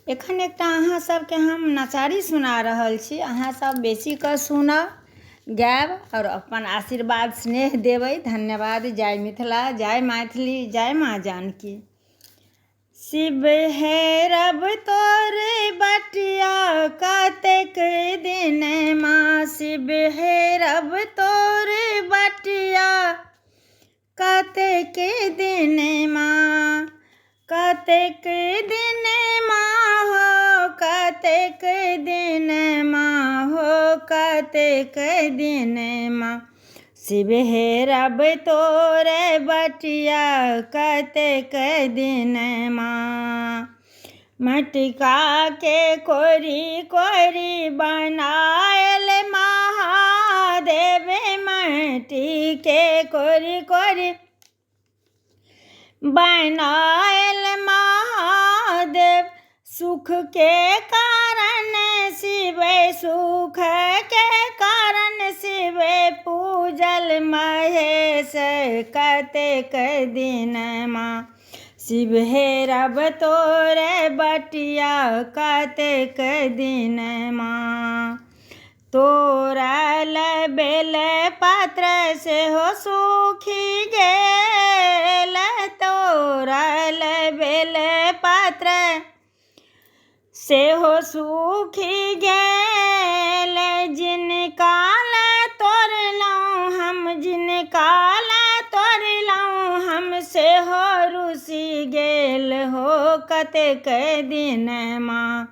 एखन एकटा अहाँ सबके हम नचारी सुना रहल छी। अहाँ सब बेसी कऽ सुनब, गायब और अपन आशीर्वाद स्नेह देबै। धन्यवाद। जय मिथिला, जय मैथिली, जय माँ जानकी। शिव हे रब तोर बटिया कतेक दिन माँ, शिव हे रब तोर बटिया कतेक दिन माँ, कतेक दिन माँ हो, कतेक दिन माँ हो, कतेक दिन माँ। शिव हे रब तोर बटिया कतेक दिन माँ। मटिका के कोरी कोरी बनायल महादेव, मटि के कोरी कोरी बनायल महादेव। सुख के कारण शिव, सुख के कारण शिव पूजल महेश कतेक दिन माँ। शिव हे रब तोर बटिया कतेक दिन माँ। तोरल बेल पात्र से हो सूखी गेल, तोरल बेल पात्र से हो सूखी गेल। जिनकाल तोड़लहुँ हम, जिनकाल तोड़लहुँ हम से हो रुसी गेल हो कतेक दिन माँ।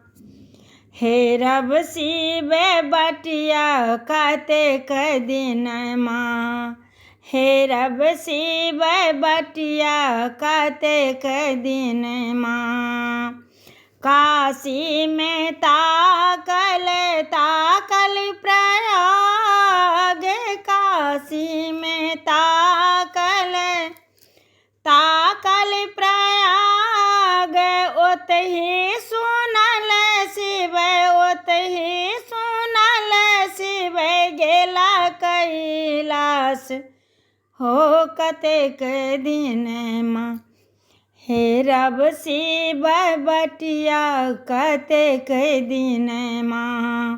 हे रब शिव बटिया कतेक दिन माँ, हे रब शिव बटिया कतेक दिन माँ। काशी में ताकल ताकल प्रयाग, काशी में ताकल ताकल प्रयाग। ओतहि सुनल शिव, ओतहि सुनल शिव गेला कैलाश हो कतेक दिन माँ। हे रब शिव बटिया कतेक दिन माँ,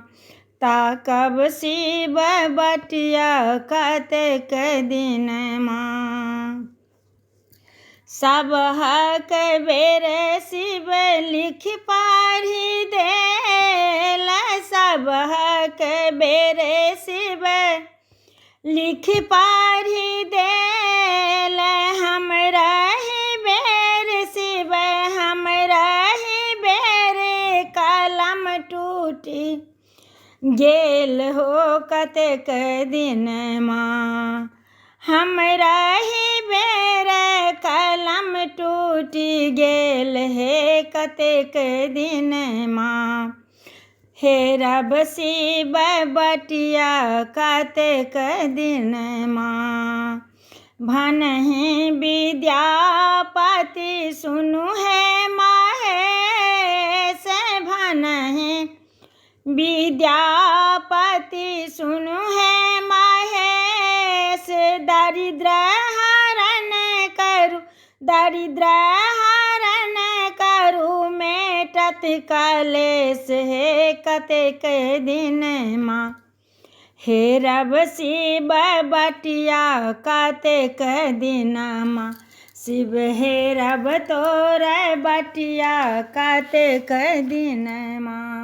ताकब शिव बटिया कतेक दिन माँ। सबहक बेर शिव लिख पाढ़ी देल, सबहक बेर शिव लिख पाढ़ी देल। हमरा ही बेर शिव, हमरा ही बेर कलम टूटी गेल हो कतेक दिन माँ। हमरा ही बेर कलम टूटी गेल हे कतेक दिन माँ। हे रब शिव बटिया कतेक दिन माँ। भनहि विद्यापति सुनु हे महेश, भनहि विद्यापति सुनु हे महेश। दरिद्र हरण करू, दरिद्र हरण करू मेटत कलेश हे कतेक दिन माँ। हे रब शिव बटिया कतेक दिन माँ, शिव हे रब तोर बटिया कतेक दिन माँ।